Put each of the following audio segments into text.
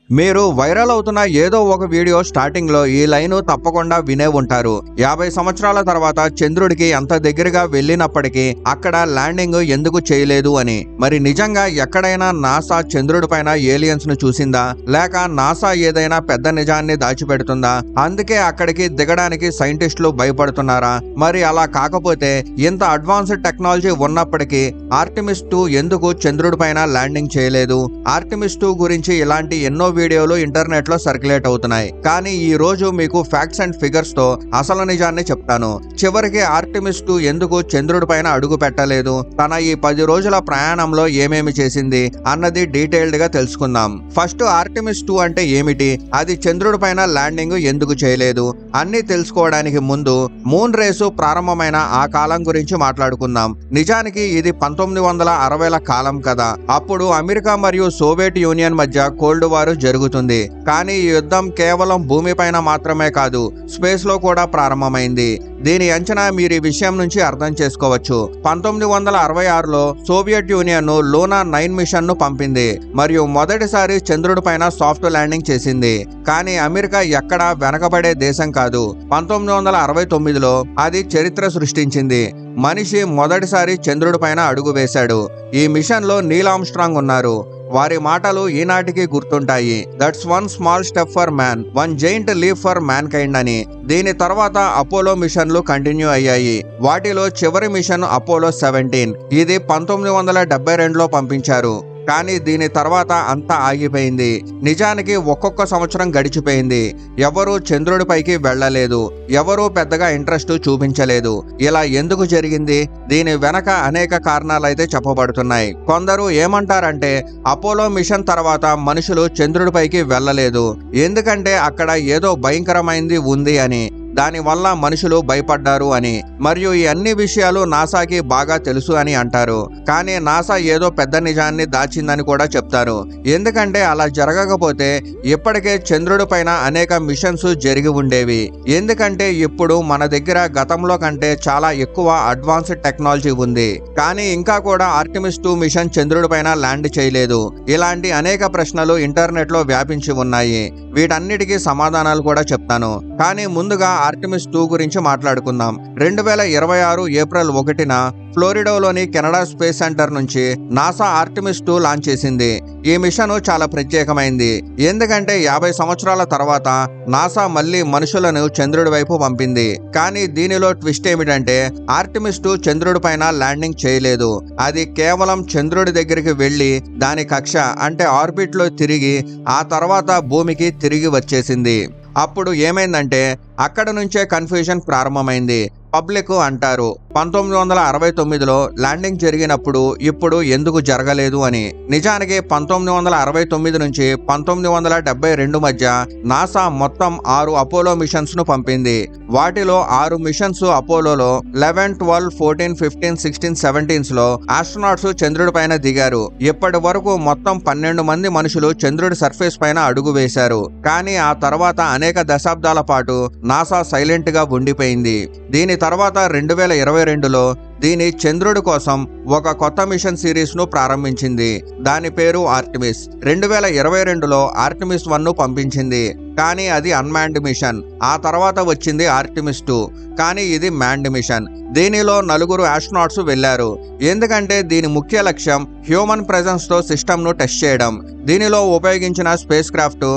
మీరు వైరల్ అవుతున్న ఏదో ఒక వీడియో స్టార్టింగ్ లో ఈ లైన్ తప్పకుండా వినే ఉంటారు. 50 సంవత్సరాల తర్వాత చంద్రుడికి ఎంత దగ్గరగా వెళ్ళినప్పటికీ అక్కడ ల్యాండింగ్ ఎందుకు చేయలేదు అని. మరి నిజంగా ఎక్కడైనా నాసా చంద్రుడి పైన ఏలియన్స్ ను చూసిందా, లేక నాసా ఏదైనా పెద్ద నిజాన్ని దాచిపెడుతుందా? అందుకే అక్కడికి దిగడానికి సైంటిస్టులు భయపడుతున్నారా? మరి అలా కాకపోతే ఇంత అడ్వాన్స్డ్ టెక్నాలజీ ఉన్నప్పటికీ ఆర్టెమిస్ 2 ఎందుకు చంద్రుడి పైన ల్యాండింగ్ చేయలేదు? ఆర్టెమిస్ 2 గురించి ఇలాంటి ఎన్నో వీడియోలు ఇంటర్నెట్ లో సర్క్యులేట్ అవుతున్నాయి. కానీ ఈ రోజు మీకు ఫ్యాక్ట్స్ అండ్ ఫిగర్స్ తో అసలు నిజాన్ని చెప్తాను. చివరికి ఆర్టెమిస్ 2 ఎందుకు చంద్రుడి పైన అడుగు పెట్టలేదు, తన ఈ 10 రోజుల ప్రయాణంలో ఏమేమి చేసింది అన్నది డీటెయిల్డ్ గా తెలుసుకుందాం. ఫస్ట్ ఆర్టెమిస్ 2 అంటే ఏమిటి, అది చంద్రుడి పైన ల్యాండింగ్ ఎందుకు చేయలేదు అన్ని తెలుసుకోవడానికి ముందు మూన్ రేసు ప్రారంభమైన ఆ కాలం గురించి మాట్లాడుకుందాం. నిజానికి ఇది 1960ల కాలం కదా. అప్పుడు అమెరికా మరియు సోవియట్ యూనియన్ మధ్య కోల్డ్ వార్ జరుగుతుంది. కానీ ఈ యుద్ధం కేవలం భూమిపైన మాత్రమే కాదు, స్పేస్ లో కూడా ప్రారంభమైంది. దీని అంచనా మీరు ఈ విషయం నుంచి అర్థం చేసుకోవచ్చు. 1966లో సోవియట్ యూనియన్ లూనా 9 మిషన్ ను పంపింది మరియు మొదటిసారి చంద్రుడి పైన సాఫ్ట్ ల్యాండింగ్ చేసింది. కానీ అమెరికా ఎక్కడా వెనకబడే దేశం కాదు. 1969లో అది చరిత్ర సృష్టించింది. మనిషి మొదటిసారి చంద్రుడి పైన అడుగు వేశాడు. ఈ మిషన్ లో నీల్ ఆర్మ్స్ట్రాంగ్ ఉన్నారు. వారి మాటలు ఈనాటికి గుర్తుంటాయి. That's one small step for man, one giant leap for man kind అని. దీని తర్వాత అపోలో మిషన్లు కంటిన్యూ అయ్యాయి. వాటిలో చివరి మిషన్ అపోలో 17. ఇది 1972లో పంపించారు. కానీ దీని తర్వాత అంతా ఆగిపోయింది. నిజానికి ఒక్కొక్క సంవత్సరం గడిచిపోయింది. ఎవరూ చంద్రుడిపైకి వెళ్ళలేదు. ఎవరూ పెద్దగా ఇంట్రెస్ట్ చూపించలేదు. ఇలా ఎందుకు జరిగింది? దీని వెనక అనేక కారణాలైతే చెప్పబడుతున్నాయి. కొందరు ఏమంటారంటే అపోలో మిషన్ తర్వాత మనుషులు చంద్రుడిపైకి వెళ్ళలేదు, ఎందుకంటే అక్కడ ఏదో భయంకరమైంది ఉంది అని. దానివల్ల మనుషులు భయపడ్డారు అని. మరియు ఈ అన్ని విషయాలు నాసాకి బాగా తెలుసు అని అంటారు. కానీ నాసా ఏదో పెద్ద నిజాన్ని దాచిందని కూడా చెప్తారు. ఎందుకంటే అలా జరగకపోతే ఇప్పటికే చంద్రుడి పైన అనేక మిషన్స్ జరిగి ఉండేవి. ఎందుకంటే ఇప్పుడు మన దగ్గర గతంలో కంటే చాలా ఎక్కువ అడ్వాన్స్డ్ టెక్నాలజీ ఉంది. కానీ ఇంకా కూడా ఆర్టెమిస్ 2 మిషన్ చంద్రుడి పైన ల్యాండ్ చేయలేదు. ఇలాంటి అనేక ప్రశ్నలు ఇంటర్నెట్ లో వ్యాపించి ఉన్నాయి. వీటన్నిటికీ సమాధానాలు కూడా చెప్తాను. కానీ ముందుగా ఆర్టెమిస్ 2 గురించి మాట్లాడుకుందాం. 2026 ఏప్రిల్ 1న ఫ్లోరిడాలోని కెనడా స్పేస్ సెంటర్ నుంచి నాసా ఆర్టెమిస్ 2 లాంచ్ చేసింది. ఈ మిషన్ చాలా ప్రత్యేకమైంది. ఎందుకంటే 50 సంవత్సరాల తర్వాత నాసా మళ్ళీ మనుషులను చంద్రుడి వైపు పంపింది. కానీ దీనిలో ట్విస్ట్ ఏమిటంటే ఆర్టెమిస్ 2 చంద్రుడి పైన ల్యాండింగ్ చేయలేదు. అది కేవలం చంద్రుడి దగ్గరికి వెళ్లి దాని కక్ష అంటే ఆర్బిట్ లో తిరిగి ఆ తర్వాత భూమికి తిరిగి వచ్చేసింది. అప్పుడు ఏమైందంటే అక్కడ నుంచే కన్ఫ్యూజన్ ప్రారంభమైంది. పబ్లిక్ అంటారు 1969లో ల్యాండింగ్ జరిగినప్పుడు ఇప్పుడు ఎందుకు జరగలేదు అని. నిజానికి 1969 నుంచి 1972 మధ్య నాసా మొత్తం 6 అపోలో మిషన్స్ ను పంపింది. వాటిలో 6 మిషన్స్ అపోలోలో 11, 12, 14, 15, 16, 17 లో ఆస్ట్రోనాట్స్ చంద్రుడి పైన దిగారు. ఇప్పటి వరకు మొత్తం 12 మంది మనుషులు చంద్రుడి సర్ఫేస్ పైన అడుగు వేశారు. కానీ ఆ తర్వాత అనేక దశాబ్దాల పాటు నాసా సైలెంట్ గా ఉండిపోయింది. దీని తర్వాత 2022లో దీని చంద్రుడి కోసం ఒక కొత్త మిషన్ సిరీస్ ను ప్రారంభించింది. దాని పేరు ఆర్టెమిస్. 2022లో ఆర్టెమిస్ 1 ను పంపించింది. కానీ అది అన్మాన్డ్ మిషన్. ఆ తర్వాత వచ్చింది ఆర్టెమిస్ 2. కానీ ఇది మ్యాన్డ్ మిషన్. దీనిలో 4 ఆస్ట్రోనాట్స్ వెళ్లారు. ఎందుకంటే దీని ముఖ్య లక్ష్యం హ్యూమన్ ప్రెజెన్స్ తో సిస్టమ్ ను టెస్ట్ చేయడం. దీనిలో ఉపయోగించిన spacecraft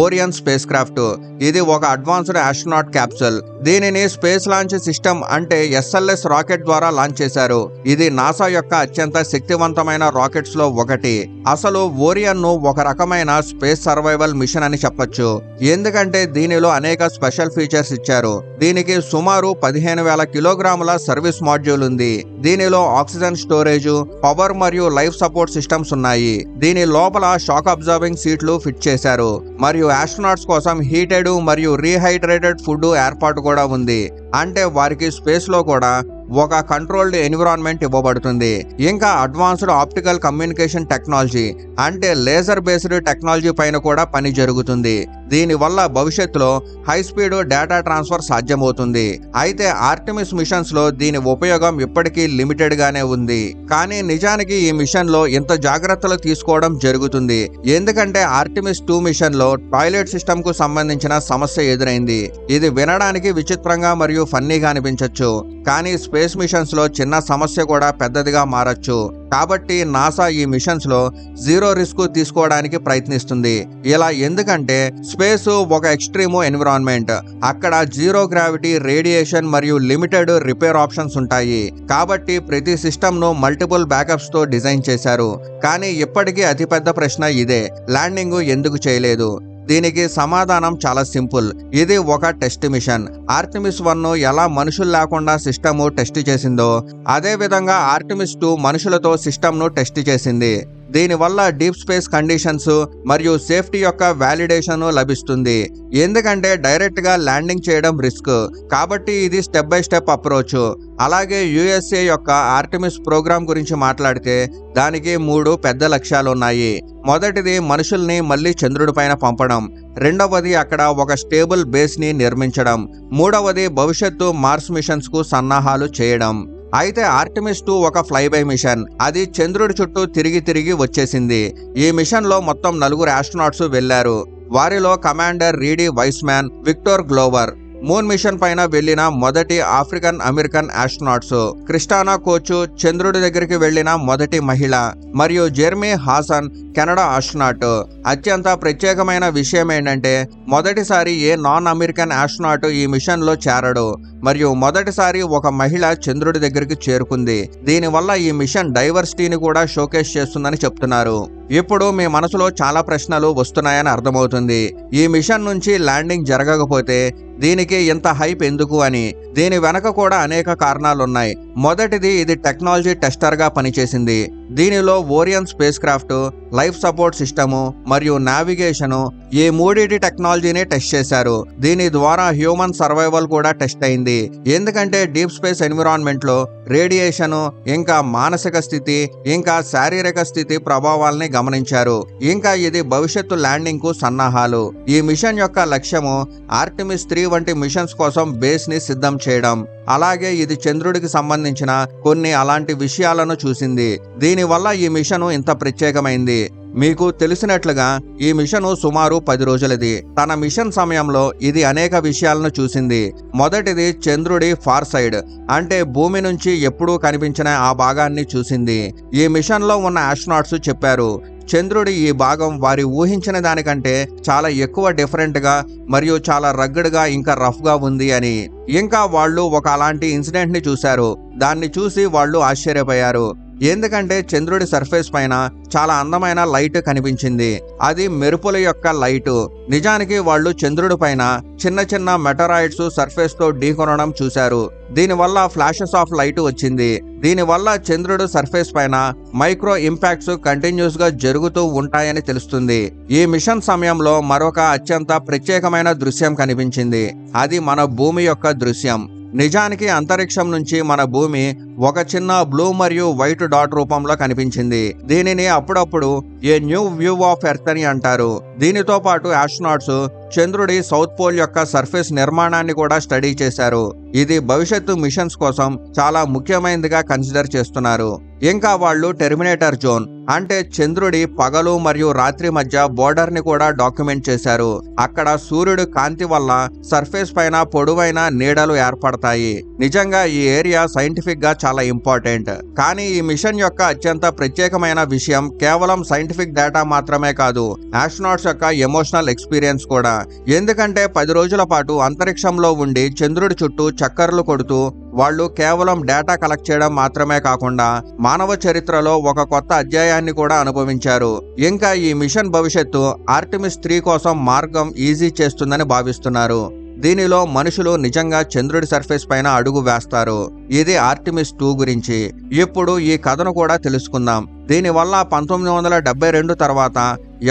Orion spacecraft. ఇది ఒక అడ్వాన్స్డ్ ఆస్ట్రోనాట్ క్యాప్సూల్. దీనిని స్పేస్ లాంచ్ సిస్టమ్ అంటే SLS రాకెట్ ద్వారా లాంచ్ చేశారు. ఇది నాసా యొక్క అత్యంత శక్తివంతమైన రాకెట్స్ లో ఒకటి. అసలు ఓరియన్ ను ఒక రకమైన స్పేస్ సర్వైవల్ మిషన్ అని చెప్పొచ్చు. ఎందుకంటే దీనిలో అనేక స్పెషల్ ఫీచర్స్ ఇచ్చారు. దీనికి సుమారు 15,000 కిలోగ్రాముల సర్వీస్ మాడ్యూల్ ఉంది. దీనిలో ఆక్సిజన్ స్టోరేజ్, పవర్ మరియు లైఫ్ సపోర్ట్ సిస్టమ్స్ ఉన్నాయి. దీని లోపల షాక్ అబ్జర్వింగ్ సీట్లు ఫిట్ చేశారు మరియు ఆస్ట్రోనాట్స్ కోసం హీటెడ్ మరియు రీహైడ్రేటెడ్ ఫుడ్ ఏర్పాటు కూడా ఉంది. అంటే వారికి స్పేస్ లో కూడా ఒక కంట్రోల్డ్ ఎన్విరాన్మెంట్ ఇవ్వబడుతుంది. ఇంకా అడ్వాన్స్డ్ ఆప్టికల్ కమ్యూనికేషన్ టెక్నాలజీ అంటే లేజర్ బేస్డ్ టెక్నాలజీ పైన కూడా పని జరుగుతుంది. దీనివల్ల భవిష్యత్తులో హై స్పీడ్ డేటా ట్రాన్స్ఫర్ సాధ్యమవుతుంది. అయితే ఆర్టెమిస్ మిషన్స్ లో దీని ఉపయోగం ఇప్పటికీ లిమిటెడ్ గానే ఉంది. కానీ నిజానికి ఈ మిషన్ లో ఇంత జాగ్రత్తలు తీసుకోవడం జరుగుతుంది ఎందుకంటే ఆర్టెమిస్ 2 మిషన్ లో టాయిలెట్ సిస్టమ్ కు సంబంధించిన సమస్య ఎదురైంది. ఇది వినడానికి విచిత్రంగా మరియు ఫన్నీగా అనిపించవచ్చు, కానీ స్పేస్ మిషన్స్ లో చిన్న సమస్య కూడా పెద్దదిగా మారచ్చు. కాబట్టి నాసా ఈ మిషన్స్ లో జీరో రిస్క్ తీసుకోవడానికి ప్రయత్నిస్తుంది. ఇలా ఎందుకంటే స్పేస్ ఒక ఎక్స్ట్రీమ్ ఎన్విరాన్మెంట్. అక్కడ జీరో గ్రావిటీ, రేడియేషన్ మరియు లిమిటెడ్ రిపేర్ ఆప్షన్స్ ఉంటాయి. కాబట్టి ప్రతి సిస్టమ్ ను మల్టిపుల్ బ్యాకప్స్ తో డిజైన్ చేశారు. కానీ ఇప్పటికీ అతిపెద్ద ప్రశ్న ఇదే, ల్యాండింగ్ ఎందుకు చేయలేదు? దీనికి సమాధానం చాలా సింపుల్. ఇది ఒక టెస్ట్ మిషన్. ఆర్టెమిస్ 1 ఎలా మనుషులు లేకుండా సిస్టమ్ టెస్ట్ చేసిందో అదే విధంగా ఆర్టెమిస్ 2 మనుషులతో సిస్టమ్ ను టెస్ట్ చేసింది. దీనివల్ల డీప్ స్పేస్ కండిషన్స్ మరియు సేఫ్టీ యొక్క వ్యాలిడేషన్ లభిస్తుంది. ఎందుకంటే డైరెక్ట్ గా ల్యాండింగ్ చేయడం రిస్క్, కాబట్టి ఇది స్టెప్ బై స్టెప్ అప్రోచ్. అలాగే యుఎస్ఏ యొక్క ఆర్టెమిస్ ప్రోగ్రామ్ గురించి మాట్లాడితే దానికి 3 పెద్ద లక్ష్యాలు ఉన్నాయి. మొదటిది మనుషుల్ని మళ్ళీ చంద్రుడి పైన పంపడం, రెండవది అక్కడ ఒక స్టేబుల్ బేస్ ని నిర్మించడం, మూడవది భవిష్యత్తు మార్స్ మిషన్స్ కు సన్నాహాలు చేయడం. అయితే ఆర్టెమిస్ 2 ఒక ఫ్లైబై మిషన్. అది చంద్రుడి చుట్టూ తిరిగి వచ్చేసింది. ఈ మిషన్ లో మొత్తం 4 ఆస్ట్రోనాట్స్ వెళ్లారు. వారిలో commander Reid Wiseman, Victor Glover. Moon mission పైన వెళ్లిన మొదటి African American astronauts. Christina Koch చంద్రుడి దగ్గరికి వెళ్లిన మొదటి మహిళ, మరియు జెర్మీ హాసన్ కెనడా ఆస్ట్రోనాట్. అత్యంత ప్రత్యేకమైన విషయం ఏంటంటే మొదటిసారి ఏ నాన్ అమెరికన్ ఆస్ట్రోనాట్ ఈ మిషన్ లో చేరడు, మరియు మొదటిసారి ఒక మహిళ చంద్రుడి దగ్గరికి చేరుకుంది. దీనివల్ల ఈ మిషన్ డైవర్సిటీని కూడా షోకేస్ చేస్తుందని చెప్తున్నారు. ఇప్పుడు మీ మనసులో చాలా ప్రశ్నలు వస్తున్నాయని అర్థమవుతుంది. ఈ మిషన్ నుంచి ల్యాండింగ్ జరగకపోతే దీనికి ఇంత హైప్ ఎందుకు అని. దీని వెనక కూడా అనేక కారణాలున్నాయి. మొదటిది, ఇది టెక్నాలజీ టెస్టర్ గా పనిచేసింది. దీనిలో Orion spacecraft, life support system మరియు నావిగేషను ఈ మూడిటి టెక్నాలజీని టెస్ట్ చేశారు. దీని ద్వారా హ్యూమన్ సర్వైవల్ కూడా టెస్ట్ అయింది. ఎందుకంటే డీప్ స్పేస్ ఎన్విరాన్మెంట్ లో రేడియేషను, ఇంకా మానసిక స్థితి, ఇంకా శారీరక స్థితి ప్రభావాల్ని గమనించారు. ఇంకా ఇది భవిష్యత్తు ల్యాండింగ్ కు సన్నాహాలు. ఈ మిషన్ యొక్క లక్ష్యము ఆర్టెమిస్ 3 వంటి మిషన్స్ కోసం బేస్ ని సిద్ధం చేయడం. అలాగే ఇది చంద్రుడికి సంబంధించిన కొన్ని అలాంటి విషయాలను చూసింది. దీనివల్ల ఈ మిషను ఇంత ప్రత్యేకమైంది. మీకు తెలిసినట్లుగా ఈ మిషను సుమారు 10 రోజులది. తన మిషన్ సమయంలో ఇది అనేక విషయాలను చూసింది. మొదటిది చంద్రుడి ఫార్ సైడ్, అంటే భూమి నుంచి ఎప్పుడూ కనిపించిన ఆ భాగాన్ని చూసింది. ఈ మిషన్ లో ఉన్న ఆస్ట్రోనాట్స్ చెప్పారు చంద్రుడి ఈ భాగం వారి ఊహించిన దానికంటే చాలా ఎక్కువ డిఫరెంట్ గా మరియు చాలా రగ్గడ్ గా ఇంకా రఫ్ గా ఉంది అని. ఇంకా వాళ్ళు ఒక అలాంటి ఇన్సిడెంట్ ని చూశారు. దాన్ని చూసి వాళ్ళు ఆశ్చర్యపోయారు. ఎందుకంటే చంద్రుడి సర్ఫేస్ పైన చాలా అందమైన లైట్ కనిపించింది. అది మెరుపుల యొక్క లైట్. నిజానికి వాళ్ళు చంద్రుడి పైన చిన్న చిన్న మెటరాయిడ్స్ సర్ఫేస్ తో ఢీకొనడం చూశారు. దీనివల్ల ఫ్లాషెస్ ఆఫ్ లైట్ వచ్చింది. దీనివల్ల చంద్రుడు సర్ఫేస్ పైన మైక్రో ఇంపాక్ట్స్ కంటిన్యూస్ గా జరుగుతూ ఉంటాయని తెలుస్తుంది. ఈ మిషన్ సమయంలో మరొక అత్యంత ప్రత్యేకమైన దృశ్యం కనిపించింది. అది మన భూమి యొక్క దృశ్యం. నిజానికి అంతరిక్షం నుంచి మన భూమి ఒక చిన్న బ్లూ మరియు వైట్ డాట్ రూపంలో కనిపించింది. దీనిని అప్పుడప్పుడు a new view of earth అని అంటారు. దీనితో పాటు ఆస్ట్రోనాట్స్ చంద్రుడి సౌత్ పోల్ యొక్క సర్ఫేస్ నిర్మాణాన్ని కూడా స్టడీ చేశారు. ఇది భవిష్యత్తు మిషన్స్ కోసం చాలా ముఖ్యమైనదిగా కన్సిడర్ చేస్తున్నారు. ఇంకా వాళ్ళు టెర్మినేటర్ జోన్, అంటే చంద్రుడి పగలు మరియు రాత్రి మధ్య బోర్డర్ ని కూడా డాక్యుమెంట్ చేశారు. అక్కడ సూర్యుడు కాంతి వల్ల సర్ఫేస్ పైన పొడవైన నీడలు ఏర్పడతాయి. నిజంగా ఈ ఏరియా సైంటిఫిక్ గా చాలా ఇంపార్టెంట్. కానీ ఈ మిషన్ యొక్క అత్యంత ప్రత్యేకమైన విషయం కేవలం సైంటిఫిక్ డేటా మాత్రమే కాదు, ఆస్ట్రోనాట్స్ యొక్క ఎమోషనల్ ఎక్స్పీరియన్స్ కూడా. ఎందుకంటే 10 రోజుల పాటు అంతరిక్షంలో ఉండి చంద్రుడి చుట్టూ చక్కర్లు కొడుతూ వాళ్ళు కేవలం డేటా కలెక్ట్ చేయడం మాత్రమే కాకుండా మానవ చరిత్రలో ఒక కొత్త అధ్యాయాన్ని కూడా అనుభవించారు. ఇంకా ఈ మిషన్ భవిష్యత్తు ఆర్టెమిస్ 3 కోసం మార్గం ఈజీ చేస్తుందని భావిస్తున్నారు. దీనిలో మనుషులు నిజంగా చంద్రుడి సర్ఫేస్ పైన అడుగు వేస్తారు. ఇది ఆర్టిమిస్ 2 గురించి. ఇప్పుడు ఈ కథను కూడా తెలుసుకుందాం. దీనివల్ల 1972 తర్వాత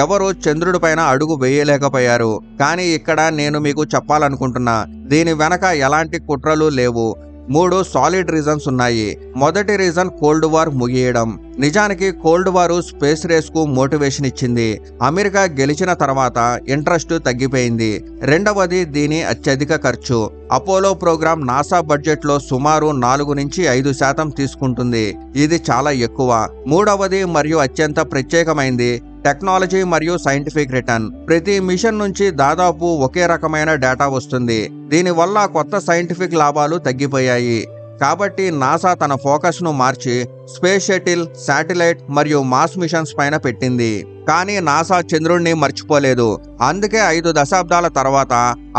ఎవరు చంద్రుడి పైన అడుగు వేయలేకపోయారు. కానీ ఇక్కడ నేను మీకు చెప్పాలనుకుంటున్నా, దీని వెనక ఎలాంటి కుట్రలు లేవు. 3 సాలిడ్ రీజన్స్ ఉన్నాయి. మొదటి రీజన్ కోల్డ్ వార్ ముగియడం. నిజానికి కోల్డ్ వార్ స్పేస్ రేస్ కు మోటివేషన్ ఇచ్చింది. అమెరికా గెలిచిన తర్వాత ఇంట్రెస్ట్ తగ్గిపోయింది. రెండవది దీని అత్యధిక ఖర్చు. అపోలో ప్రోగ్రాం నాసా బడ్జెట్ లో సుమారు 4 నుంచి 5% తీసుకుంటుంది. ఇది చాలా ఎక్కువ. మూడవది మరియు అత్యంత ప్రత్యేకమైంది టెక్నాలజీ మరియు సైంటిఫిక్ రిటర్న్. ప్రతి మిషన్ నుంచి దాదాపు ఒకే రకమైన డేటా వస్తుంది. దీనివల్ల కొత్త సైంటిఫిక్ లాభాలు తగ్గిపోయాయి. కాబట్టి నాసా తన ఫోకస్ ను మార్చి స్పేస్ షటిల్, శాటిలైట్ మరియు మాస్ మిషన్స్ పైన పెట్టింది. కానీ నాసా చంద్రుడిని మర్చిపోలేదు. అందుకే 5 దశాబ్దాల తర్వాత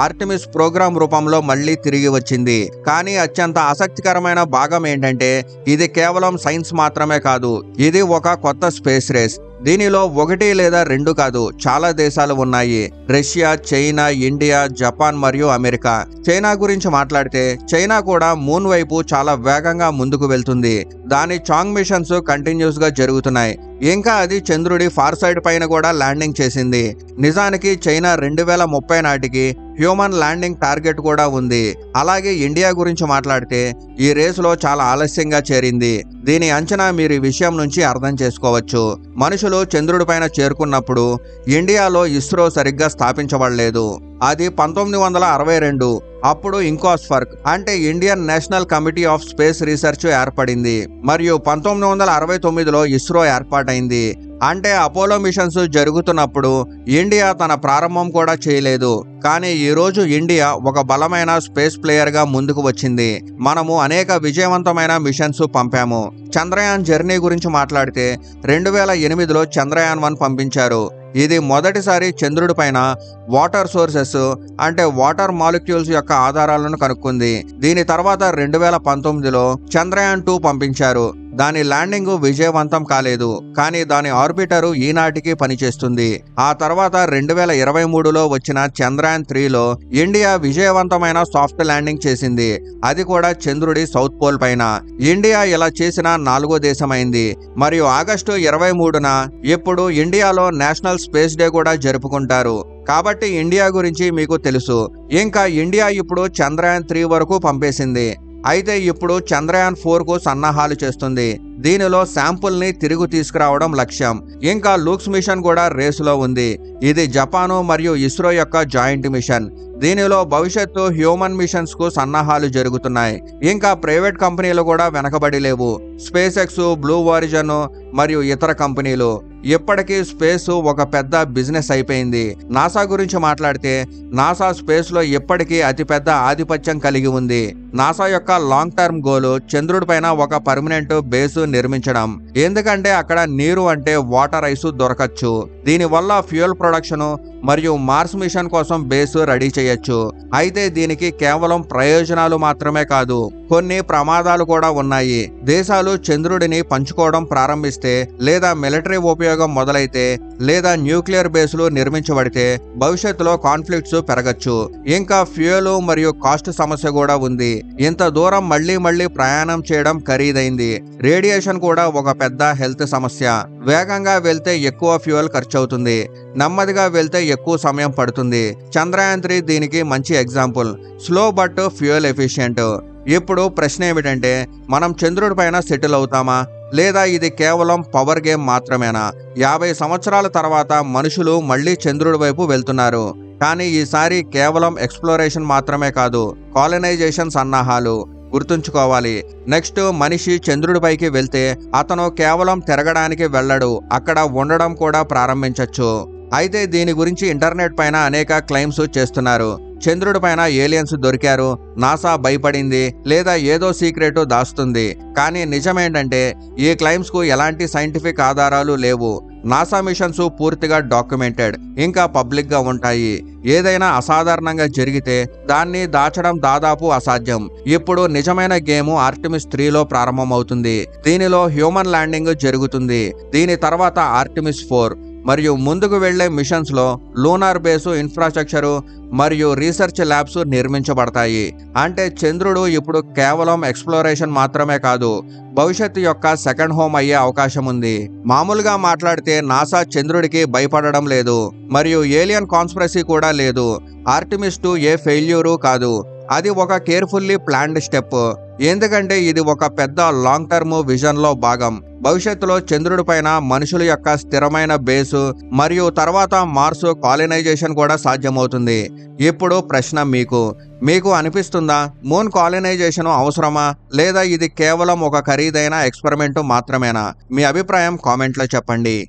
ఆర్టెమిస్ ప్రోగ్రాం రూపంలో మళ్ళీ తిరిగి వచ్చింది. కానీ అత్యంత ఆసక్తికరమైన భాగం ఏంటంటే ఇది కేవలం సైన్స్ మాత్రమే కాదు, ఇది ఒక కొత్త స్పేస్ రేస్. దీనిలో 1 లేదా 2 కాదు, చాలా దేశాలు ఉన్నాయి. రష్యా, చైనా, ఇండియా, జపాన్ మరియు అమెరికా. చైనా గురించి మాట్లాడితే చైనా కూడా మూన్ వైపు చాలా వేగంగా ముందుకు వెళ్తుంది. దాని చాంగ్ మిషన్స్ కంటిన్యూస్ గా జరుగుతున్నాయి. ఇంకా అది చంద్రుడి ఫార్ సైడ్ పైన కూడా ల్యాండింగ్ చేసింది. నిజానికి చైనా 2030 నాటికి హ్యూమన్ ల్యాండింగ్ టార్గెట్ కూడా ఉంది. అలాగే ఇండియా గురించి మాట్లాడితే ఈ రేసులో చాలా ఆలస్యంగా చేరింది. దీని అంచనా మీరు ఈ విషయం నుంచి అర్థం చేసుకోవచ్చు. మనుషులు చంద్రుడి పైన చేరుకున్నప్పుడు ఇండియాలో ఇస్రో సరిగ్గా స్థాపించబడలేదు. అది 1962. అప్పుడు ఇంకోస్ఫర్క్ అంటే Indian national committee of space research ఏర్పడింది. మరియు 1969లో ఇస్రో ఏర్పాటైంది. అంటే అపోలో మిషన్స్ జరుగుతున్నప్పుడు ఇండియా తన ప్రారంభం కూడా చేయలేదు. కానీ ఈ రోజు ఇండియా ఒక బలమైన స్పేస్ ప్లేయర్ గా ముందుకు వచ్చింది. మనము అనేక విజయవంతమైన మిషన్స్ పంపాము. చంద్రయాన్ జర్నీ గురించి మాట్లాడితే 2008లో చంద్రయాన్ 1 పంపించారు. ఇది మొదటిసారి చంద్రుడి పైన వాటర్ సోర్సెస్ అంటే వాటర్ మాలిక్యూల్స్ యొక్క ఆధారాలను కనుక్కుంది. దీని తర్వాత 2019లో చంద్రయాన్ 2 పంపించారు. దాని ల్యాండింగ్ విజయవంతం కాలేదు, కానీ దాని ఆర్బిటర్ ఈనాటికి పనిచేస్తుంది. ఆ తర్వాత 2023లో వచ్చిన చంద్రయాన్ 3లో ఇండియా విజయవంతమైన సాఫ్ట్ ల్యాండింగ్ చేసింది. అది కూడా చంద్రుడి సౌత్ పోల్ పైన. ఇండియా ఇలా చేసిన 4వ దేశమైంది. మరియు ఆగస్టు 23న ఇప్పుడు ఇండియాలో నేషనల్ స్పేస్ డే కూడా జరుపుకుంటారు. కాబట్టి ఇండియా గురించి మీకు తెలుసు. ఇంకా ఇండియా ఇప్పుడు చంద్రయాన్ 3 వరకు పంపేసింది. అయితే ఇప్పుడు చంద్రయాన్ 4కు సన్నాహాలు చేస్తుంది. దీనిలో శాంపుల్ ని తిరిగి తీసుకురావడం లక్ష్యం. ఇంకా లూక్స్ మిషన్ కూడా రేసులో ఉంది. ఇది జపాను మరియు ఇస్రో యొక్క జాయింట్ మిషన్. దీనిలో భవిష్యత్తు హ్యూమన్ మిషన్స్ కు సన్నాహాలు జరుగుతున్నాయి. ఇంకా ప్రైవేట్ కంపెనీలు కూడా వెనకబడి లేవు. స్పేస్ ఎక్స్, బ్లూ ఓరిజిన్ మరియు ఇతర కంపెనీలు. ఇప్పటికీ స్పేస్ ఒక పెద్ద బిజినెస్ అయిపోయింది. నాసా గురించి మాట్లాడితే నాసా స్పేస్ లో ఇప్పటికీ అతిపెద్ద ఆధిపత్యం కలిగి ఉంది. నాసా యొక్క లాంగ్ టర్మ్ గోల్ చంద్రుడి పైన ఒక పర్మనెంట్ బేస్ నిర్మించడం. ఎందుకంటే అక్కడ నీరు అంటే వాటర్ ఐస్ దొరకచ్చు. దీనివల్ల ఫ్యూయల్ ప్రొడక్షన్ మరియు మార్స్ మిషన్ కోసం బేస్ రెడీ చేయొచ్చు. అయితే దీనికి కేవలం ప్రయోజనాలు మాత్రమే కాదు, కొన్ని ప్రమాదాలు కూడా ఉన్నాయి. దేశాలు చంద్రుడిని పంచుకోవడం ప్రారంభిస్తే, లేదా మిలిటరీ ఉపయోగం మొదలైతే, లేదా న్యూక్లియర్ బేస్లు నిర్మించబడితే భవిష్యత్తులో కాన్ఫ్లిక్ట్స్ పెరగచ్చు. ఇంకా ఫ్యూయల్ మరియు కాస్ట్ సమస్య కూడా ఉంది. ఇంత దూరం మళ్ళీ ప్రయాణం చేయడం ఖరీదైంది. రేడియేషన్ కూడా ఒక పెద్ద హెల్త్ సమస్య. వేగంగా వెళ్తే ఎక్కువ ఫ్యూయల్ ఖర్చు అవుతుంది, నెమ్మదిగా వెళ్తే ఎక్కువ సమయం పడుతుంది. చంద్రయాన్ 3 దీనికి మంచి example. Slow but fuel efficient. ఇప్పుడు ప్రశ్న ఏమిటంటే, మనం చంద్రుడి పైన సెటిల్ అవుతామా, లేదా ఇది కేవలం పవర్ గేమ్ మాత్రమేనా? 50 సంవత్సరాల తర్వాత మనుషులు మళ్ళీ చంద్రుడి వైపు వెళ్తున్నారు. కానీ ఈసారి కేవలం ఎక్స్ప్లోరేషన్ మాత్రమే కాదు, కాలనైజేషన్ సన్నాహాలు. గుర్తుంచుకోవాలి, నెక్స్ట్ మనిషి చంద్రుడిపైకి వెళ్తే అతను కేవలం తిరగడానికి వెళ్ళడు, అక్కడ ఉండడం కూడా ప్రారంభించవచ్చు. అయితే దీని గురించి ఇంటర్నెట్ పైన అనేక క్లెయిమ్స్ చేస్తున్నారు. చంద్రుడి పైన ఏలియన్స్ దొరికారు, నాసా భయపడింది, లేదా ఏదో సీక్రెట్ దాస్తుంది. కానీ నిజమేంటంటే ఈ క్లెయిమ్స్ కు ఎలాంటి సైంటిఫిక్ ఆధారాలు లేవు. నాసా మిషన్స్ పూర్తిగా డాక్యుమెంటెడ్, ఇంకా పబ్లిక్ గా ఉంటాయి. ఏదైనా అసాధారణంగా జరిగితే దాన్ని దాచడం దాదాపు అసాధ్యం. ఇప్పుడు నిజమైన గేమ్ ఆర్టెమిస్ 3లో ప్రారంభమవుతుంది. దీనిలో హ్యూమన్ ల్యాండింగ్ జరుగుతుంది. దీని తర్వాత ఆర్టెమిస్ 4. మరియు ముందుకు వెళ్లే మిషన్స్ లో లూనార్ బేసు ఇన్ఫ్రాస్ట్రక్చరు మరియు రీసెర్చ్ ల్యాబ్స్ నిర్మించబడతాయి. అంటే చంద్రుడు ఇప్పుడు కేవలం ఎక్స్ప్లోరేషన్ మాత్రమే కాదు, భవిష్యత్తు యొక్క సెకండ్ హోమ్ అయ్యే అవకాశం ఉంది. మామూలుగా మాట్లాడితే నాసా చంద్రుడికి భయపడడం లేదు, మరియు ఏలియన్ కాన్స్పిరసీ కూడా లేదు. ఆర్టిమిస్ 2 ఏ ఫెయిల్యూరు కాదు, అది ఒక కేర్ఫుల్లీ ప్లాన్డ్ స్టెప్. ఎందుకంటే ఇది ఒక పెద్ద లాంగ్ టర్మ్ విజన్ లో భాగం. భవిష్యత్తులో చంద్రుడి పైన మనుషుల యొక్క స్థిరమైన బేసు మరియు తర్వాత మార్స్ కాలనైజేషన్ కూడా సాధ్యమవుతుంది. ఇప్పుడు ప్రశ్న మీకు అనిపిస్తుందా మూన్ కాలనైజేషన్ అవసరమా, లేదా ఇది కేవలం ఒక ఖరీదైన ఎక్స్పెరిమెంట్ మాత్రమేనా? మీ అభిప్రాయం కామెంట్లో చెప్పండి.